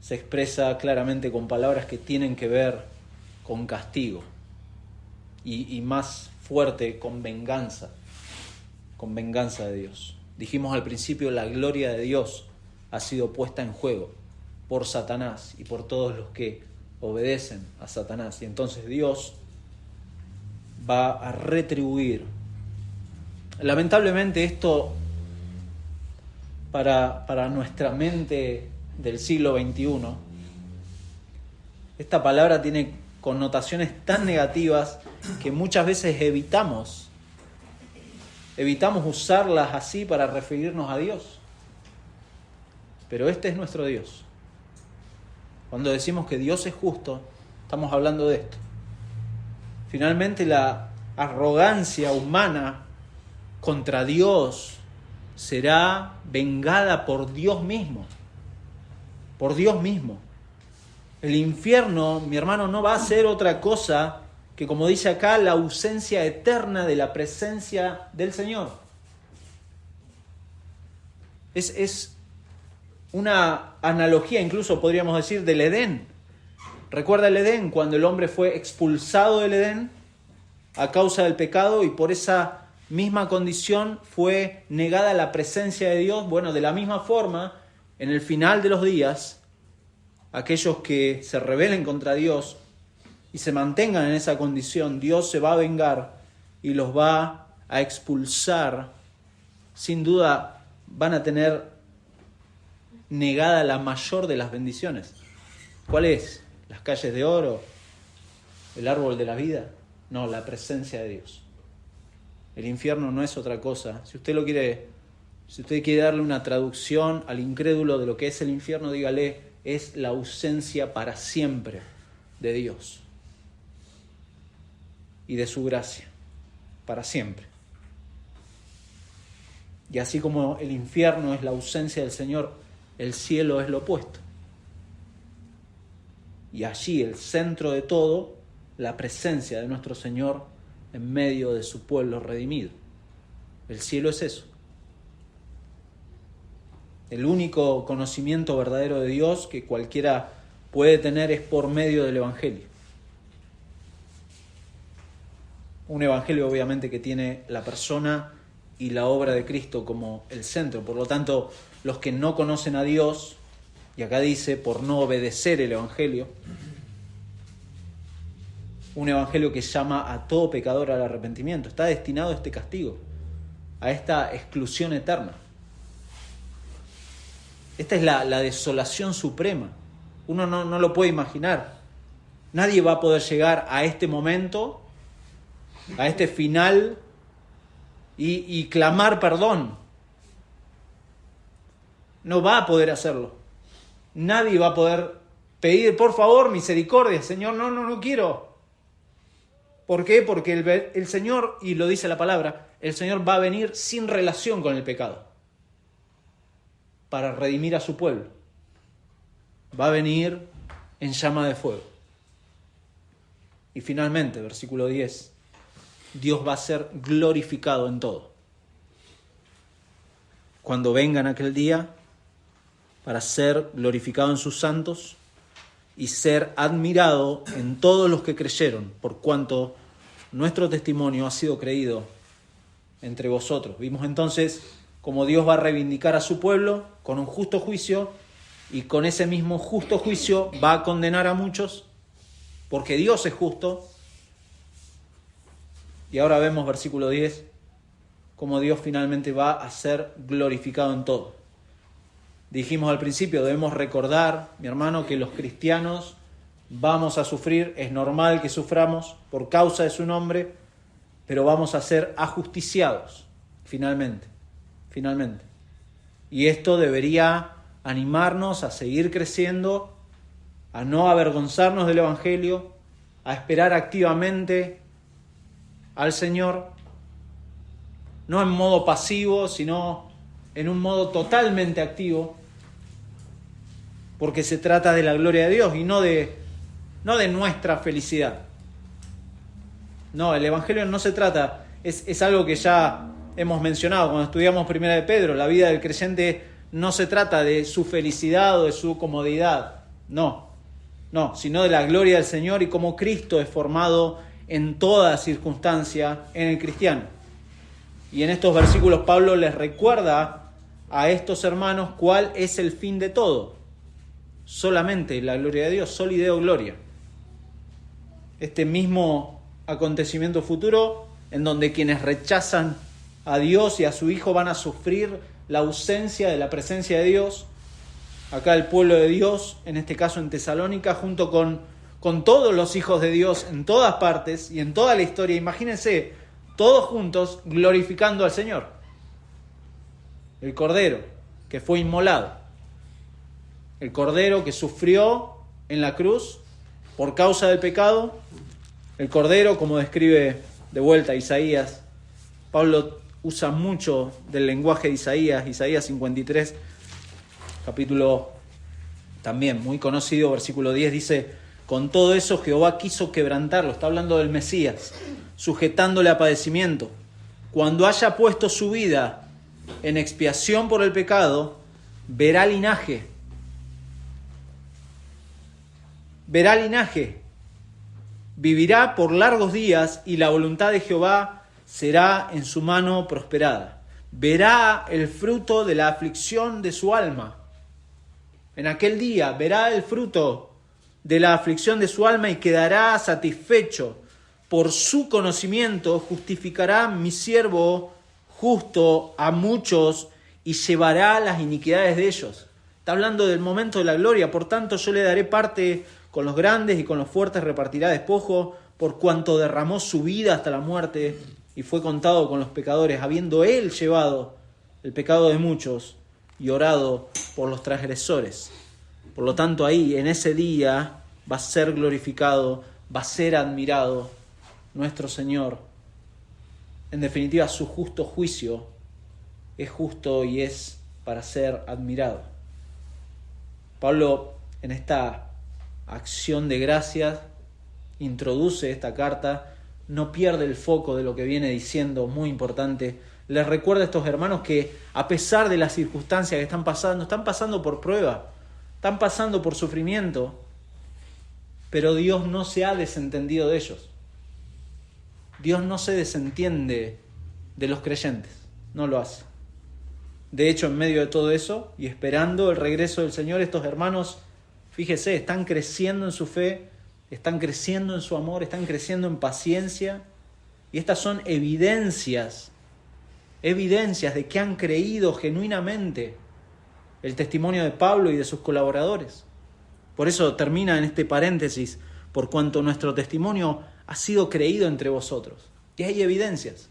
se expresa claramente con palabras que tienen que ver con castigo, y más fuerte, con venganza de Dios. Dijimos al principio, la gloria de Dios ha sido puesta en juego por Satanás y por todos los que obedecen a Satanás, y entonces Dios va a retribuir. Lamentablemente esto para nuestra mente del siglo XXI, esta palabra tiene connotaciones tan negativas que muchas veces evitamos usarlas así para referirnos a Dios. Pero este es nuestro Dios. Cuando decimos que Dios es justo, estamos hablando de esto. Finalmente, la arrogancia humana contra Dios será vengada por Dios mismo. Por Dios mismo. El infierno, mi hermano, no va a ser otra cosa que, como dice acá, la ausencia eterna de la presencia del Señor. Es una analogía, incluso podríamos decir, del Edén. ¿Recuerda el Edén? Cuando el hombre fue expulsado del Edén a causa del pecado, y por esa misma condición fue negada la presencia de Dios. Bueno, de la misma forma, en el final de los días, aquellos que se rebelen contra Dios y se mantengan en esa condición, Dios se va a vengar y los va a expulsar. Sin duda van a tener negada la mayor de las bendiciones. ¿Cuál es? ¿Las calles de oro? ¿El árbol de la vida? No, la presencia de Dios. El infierno no es otra cosa. Si usted quiere darle una traducción al incrédulo de lo que es el infierno, dígale, es la ausencia para siempre de Dios y de su gracia, para siempre. Y así como el infierno es la ausencia del Señor, el cielo es lo opuesto. Y allí, el centro de todo, la presencia de nuestro Señor en medio de su pueblo redimido. El cielo es eso. El único conocimiento verdadero de Dios que cualquiera puede tener es por medio del Evangelio. Un Evangelio obviamente que tiene la persona y la obra de Cristo como el centro. Por lo tanto, los que no conocen a Dios, y acá dice por no obedecer el Evangelio, un Evangelio que llama a todo pecador al arrepentimiento, está destinado a este castigo, a esta exclusión eterna. Esta es la desolación suprema. Uno no lo puede imaginar. Nadie va a poder llegar a este momento, a este final, y clamar perdón. No va a poder hacerlo. Nadie va a poder pedir, por favor, misericordia. Señor, no quiero. ¿Por qué? Porque el Señor, y lo dice la palabra, el Señor va a venir sin relación con el pecado para redimir a su pueblo. Va a venir en llama de fuego. Y finalmente, versículo 10, Dios va a ser glorificado en todo. Cuando venga en aquel día, para ser glorificado en sus santos y ser admirado en todos los que creyeron, por cuanto nuestro testimonio ha sido creído entre vosotros. Vimos entonces cómo Dios va a reivindicar a su pueblo con un justo juicio, y con ese mismo justo juicio va a condenar a muchos, porque Dios es justo. Y ahora vemos, versículo 10, cómo Dios finalmente va a ser glorificado en todo. Dijimos al principio, debemos recordar, mi hermano, que los cristianos vamos a sufrir, es normal que suframos por causa de su nombre, pero vamos a ser ajusticiados, finalmente. Y esto debería animarnos a seguir creciendo, a no avergonzarnos del Evangelio, a esperar activamente al Señor, no en modo pasivo, sino en un modo totalmente activo, porque se trata de la gloria de Dios y no de nuestra felicidad. No, el Evangelio no se trata, es algo que ya hemos mencionado cuando estudiamos Primera de Pedro. La vida del creyente no se trata de su felicidad o de su comodidad, no, sino de la gloria del Señor y cómo Cristo es formado en toda circunstancia en el cristiano. Y en estos versículos Pablo les recuerda a estos hermanos cuál es el fin de todo. Solamente la gloria de Dios, soli Deo gloria. Este mismo acontecimiento futuro en donde quienes rechazan a Dios y a su Hijo van a sufrir la ausencia de la presencia de Dios. Acá el pueblo de Dios, en este caso en Tesalónica, junto con todos los hijos de Dios en todas partes y en toda la historia, imagínense, todos juntos glorificando al Señor. El Cordero que fue inmolado, el Cordero que sufrió en la cruz por causa del pecado, el Cordero, como describe de vuelta Isaías. Pablo usa mucho del lenguaje de Isaías 53, capítulo también muy conocido, versículo 10, dice: con todo eso Jehová quiso quebrantarlo, está hablando del Mesías, sujetándole a padecimiento. Cuando haya puesto su vida en expiación por el pecado, verá linaje, vivirá por largos días, y la voluntad de Jehová será en su mano prosperada. Verá el fruto de la aflicción de su alma. En aquel día verá el fruto de la aflicción de su alma y quedará satisfecho. Por su conocimiento justificará mi siervo justo a muchos y llevará las iniquidades de ellos. Está hablando del momento de la gloria. Por tanto, yo le daré parte con los grandes y con los fuertes repartirá despojo, por cuanto derramó su vida hasta la muerte y fue contado con los pecadores, habiendo él llevado el pecado de muchos y orado por los transgresores. Por lo tanto, ahí, en ese día, va a ser glorificado, va a ser admirado nuestro Señor. En definitiva, su justo juicio es justo y es para ser admirado. Pablo, en esta acción de gracias, introduce esta carta, no pierde el foco de lo que viene diciendo, muy importante. Les recuerda a estos hermanos que a pesar de las circunstancias que están pasando por prueba, están pasando por sufrimiento, pero Dios no se ha desentendido de ellos. Dios no se desentiende de los creyentes, no lo hace. De hecho, en medio de todo eso, y esperando el regreso del Señor, estos hermanos, fíjese, están creciendo en su fe, están creciendo en su amor, están creciendo en paciencia, y estas son evidencias de que han creído genuinamente el testimonio de Pablo y de sus colaboradores. Por eso termina en este paréntesis, por cuanto nuestro testimonio ha sido creído entre vosotros. Y hay evidencias.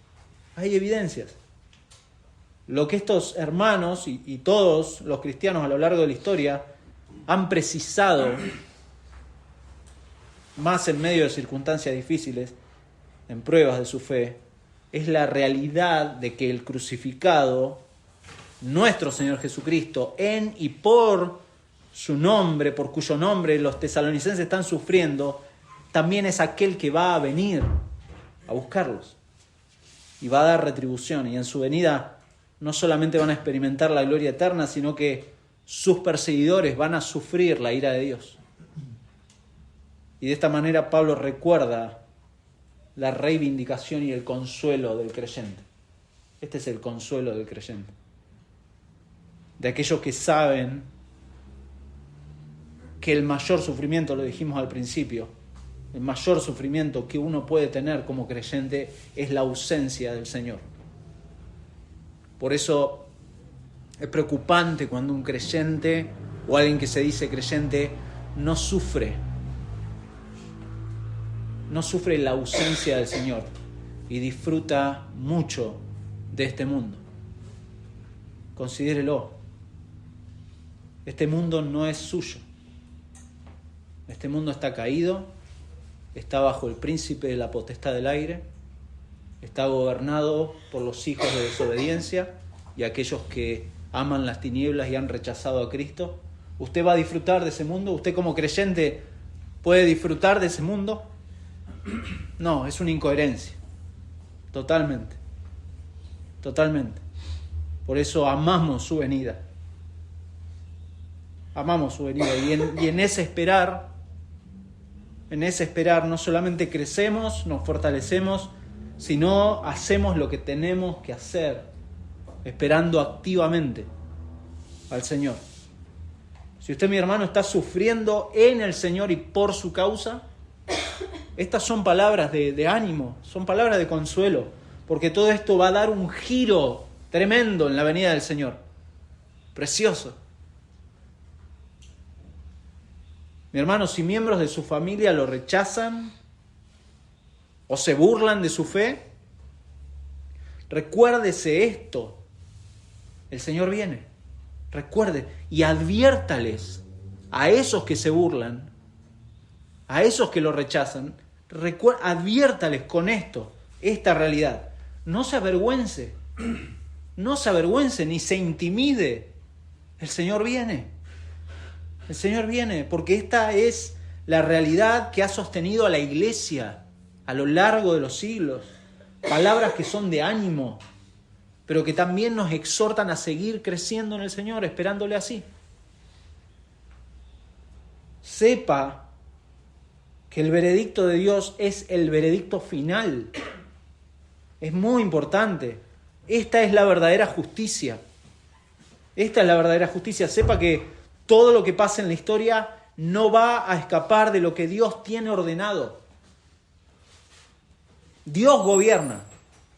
Lo que estos hermanos y todos los cristianos a lo largo de la historia han precisado, más en medio de circunstancias difíciles, en pruebas de su fe, es la realidad de que el crucificado, nuestro Señor Jesucristo, en y por su nombre, por cuyo nombre los tesalonicenses están sufriendo, también es aquel que va a venir a buscarlos y va a dar retribución, y en su venida no solamente van a experimentar la gloria eterna, sino que sus perseguidores van a sufrir la ira de Dios. Y de esta manera Pablo recuerda la reivindicación y el consuelo del creyente. Este es el consuelo del creyente. De aquellos que saben que el mayor sufrimiento, lo dijimos al principio, el mayor sufrimiento que uno puede tener como creyente es la ausencia del Señor. Por eso es preocupante cuando un creyente o alguien que se dice creyente no sufre la ausencia del Señor y disfruta mucho de este mundo. Considérelo. Este mundo no es suyo. Este mundo está caído, está bajo el príncipe de la potestad del aire, está gobernado por los hijos de desobediencia y aquellos que aman las tinieblas y han rechazado a Cristo. ¿Usted va a disfrutar de ese mundo? ¿Usted como creyente puede disfrutar de ese mundo? No, es una incoherencia. Totalmente. Por eso amamos su venida. Y en ese esperar no solamente crecemos, nos fortalecemos, sino hacemos lo que tenemos que hacer, esperando activamente al Señor. Si usted, mi hermano, está sufriendo en el Señor y por su causa, estas son palabras de ánimo, son palabras de consuelo, porque todo esto va a dar un giro tremendo en la venida del Señor. Precioso. Mi hermano, si miembros de su familia lo rechazan o se burlan de su fe, recuérdese esto: el Señor viene. Recuerde y adviértales a esos que se burlan, a esos que lo rechazan, adviértales con esta realidad. No se avergüence ni se intimide. El Señor viene. El Señor viene, porque esta es la realidad que ha sostenido a la iglesia a lo largo de los siglos. Palabras que son de ánimo, pero que también nos exhortan a seguir creciendo en el Señor, esperándole así. Sepa que el veredicto de Dios es el veredicto final. Es muy importante. Esta es la verdadera justicia. Sepa que todo lo que pasa en la historia no va a escapar de lo que Dios tiene ordenado. Dios gobierna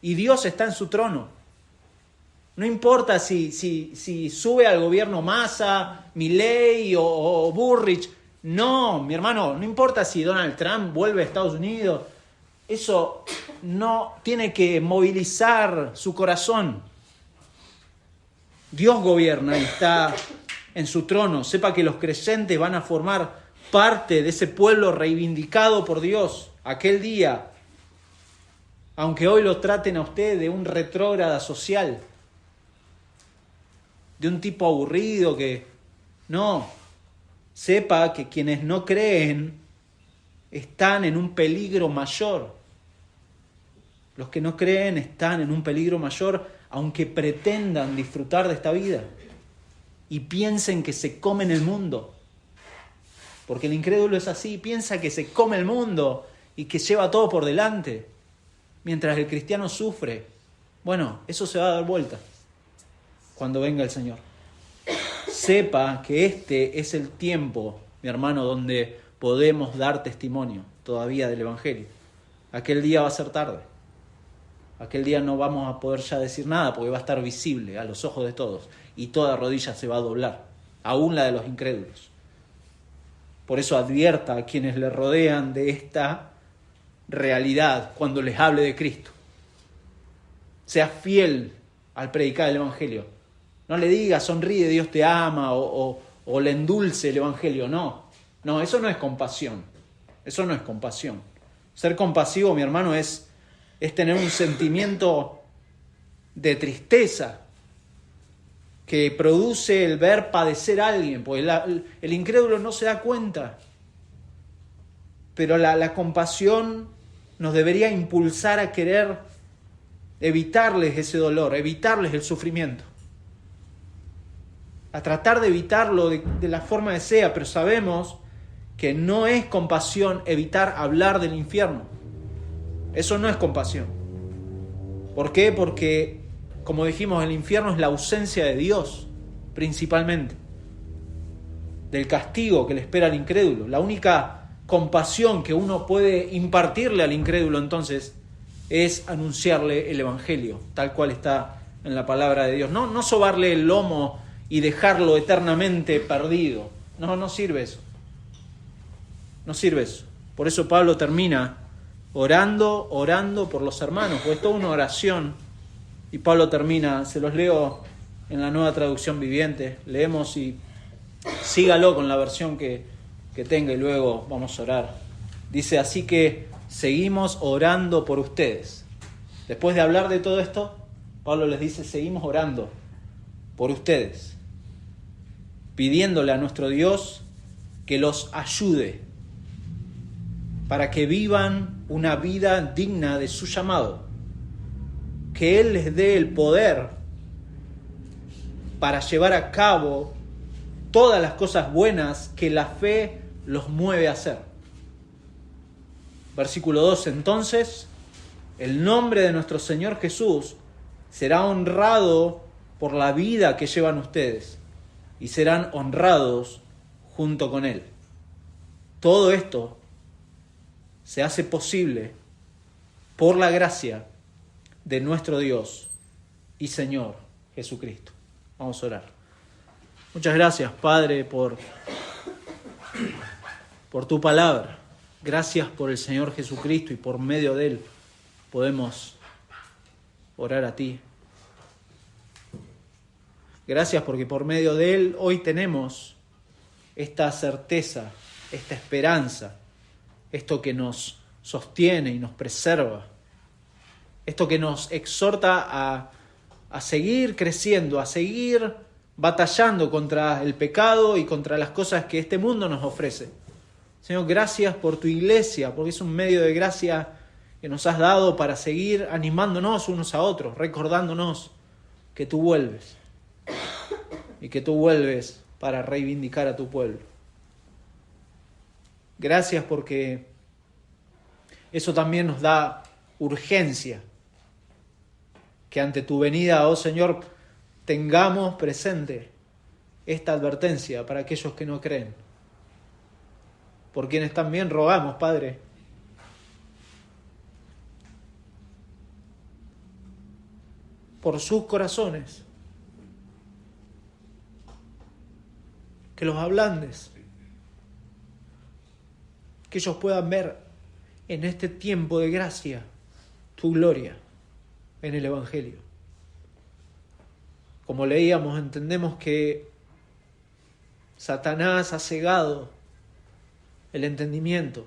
y Dios está en su trono. No importa si sube al gobierno Massa, Milei o Burrich. No, mi hermano, no importa si Donald Trump vuelve a Estados Unidos. Eso no tiene que movilizar su corazón. Dios gobierna y está en su trono. Sepa que los creyentes van a formar parte de ese pueblo reivindicado por Dios aquel día, aunque hoy lo traten a usted de un retrógrada social. de un tipo aburrido que... No, sepa que quienes no creen están en un peligro mayor. Los que no creen están en un peligro mayor, aunque pretendan disfrutar de esta vida y piensen que se comen el mundo. Porque el incrédulo es así, piensa que se come el mundo y que lleva todo por delante, mientras el cristiano sufre. Bueno, eso se va a dar vuelta cuando venga el Señor. Sepa que este es el tiempo, mi hermano, donde podemos dar testimonio todavía del Evangelio. Aquel día va a ser tarde. Aquel día no vamos a poder ya decir nada porque va a estar visible a los ojos de todos y toda rodilla se va a doblar, aún la de los incrédulos. Por eso advierta a quienes le rodean de esta realidad cuando les hable de Cristo. Sea fiel al predicar el Evangelio. No le diga, sonríe, Dios te ama, o le endulce el Evangelio. No, eso no es compasión. Eso no es compasión. Ser compasivo, mi hermano, es tener un sentimiento de tristeza que produce el ver padecer a alguien, porque el incrédulo no se da cuenta. Pero la compasión nos debería impulsar a querer evitarles ese dolor, evitarles el sufrimiento. A tratar de evitarlo de la forma que sea, pero sabemos que no es compasión evitar hablar del infierno. Eso no es compasión. ¿Por qué? Porque, como dijimos, el infierno es la ausencia de Dios, principalmente. Del castigo que le espera al incrédulo. La única compasión que uno puede impartirle al incrédulo, entonces, es anunciarle el Evangelio, tal cual está en la palabra de Dios. No sobarle el lomo y dejarlo eternamente perdido. No sirve eso. No sirve eso. Por eso Pablo termina orando por los hermanos, porque es toda una oración. Y Pablo termina, se los leo en la Nueva Traducción Viviente. Leemos y sígalo con la versión que tenga y luego vamos a orar. Dice, así que seguimos orando por ustedes. Después de hablar de todo esto, Pablo les dice, seguimos orando por ustedes, pidiéndole a nuestro Dios que los ayude para que vivan una vida digna de su llamado, que Él les dé el poder para llevar a cabo todas las cosas buenas que la fe los mueve a hacer. Versículo 2, entonces, el nombre de nuestro Señor Jesús será honrado por la vida que llevan ustedes y serán honrados junto con Él. Todo esto se hace posible por la gracia de nuestro Dios y Señor Jesucristo. Vamos a orar. Muchas gracias, Padre, por tu palabra. Gracias por el Señor Jesucristo y por medio de Él podemos orar a ti. Gracias porque por medio de Él hoy tenemos esta certeza, esta esperanza, esto que nos sostiene y nos preserva, esto que nos exhorta a seguir creciendo, a seguir batallando contra el pecado y contra las cosas que este mundo nos ofrece. Señor, gracias por tu iglesia, porque es un medio de gracia que nos has dado para seguir animándonos unos a otros, recordándonos que tú vuelves y que tú vuelves para reivindicar a tu pueblo. Gracias porque eso también nos da urgencia, que ante tu venida, oh Señor, tengamos presente esta advertencia para aquellos que no creen. Por quienes también rogamos, Padre, por sus corazones, que los ablandes, que ellos puedan ver en este tiempo de gracia tu gloria en el Evangelio. Como leíamos, entendemos que Satanás ha cegado el entendimiento,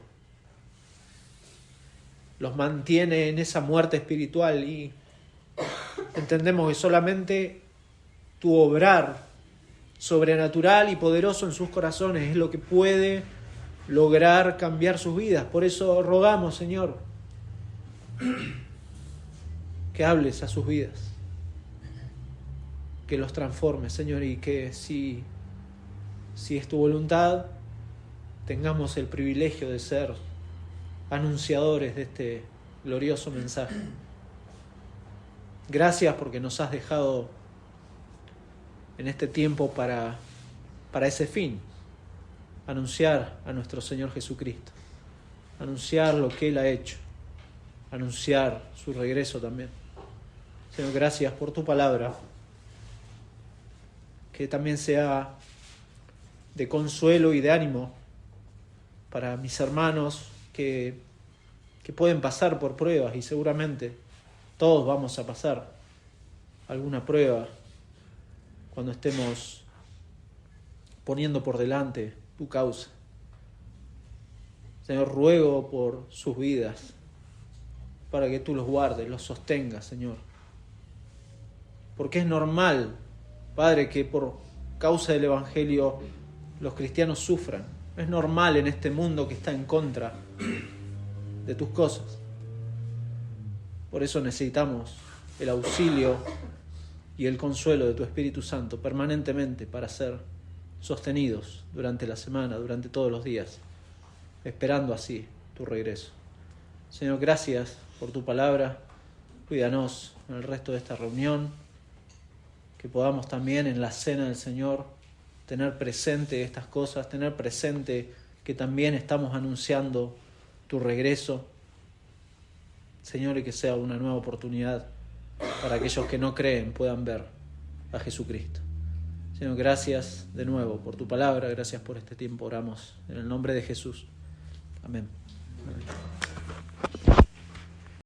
los mantiene en esa muerte espiritual y entendemos que solamente tu obrar sobrenatural y poderoso en sus corazones. Es lo que puede lograr cambiar sus vidas. Por eso rogamos, Señor, que hables a sus vidas, que los transformes, Señor, y que si es tu voluntad, tengamos el privilegio de ser anunciadores de este glorioso mensaje. Gracias porque nos has dejado en este tiempo para ese fin, anunciar a nuestro Señor Jesucristo, anunciar lo que Él ha hecho, anunciar su regreso también. Señor, gracias por tu palabra, que también sea de consuelo y de ánimo para mis hermanos que pueden pasar por pruebas, y seguramente todos vamos a pasar alguna prueba cuando estemos poniendo por delante tu causa. Señor, ruego por sus vidas, para que tú los guardes, los sostengas, Señor. Porque es normal, Padre, que por causa del Evangelio los cristianos sufran. Es normal en este mundo que está en contra de tus cosas. Por eso necesitamos el auxilio y el consuelo de tu Espíritu Santo permanentemente para ser sostenidos durante la semana, durante todos los días, esperando así tu regreso. Señor, gracias por tu palabra. Cuídanos en el resto de esta reunión, que podamos también en la cena del Señor tener presente estas cosas, tener presente que también estamos anunciando tu regreso, Señor, y que sea una nueva oportunidad para aquellos que no creen puedan ver a Jesucristo. Señor, gracias de nuevo por tu palabra, gracias por este tiempo, oramos en el nombre de Jesús. Amén. Amén.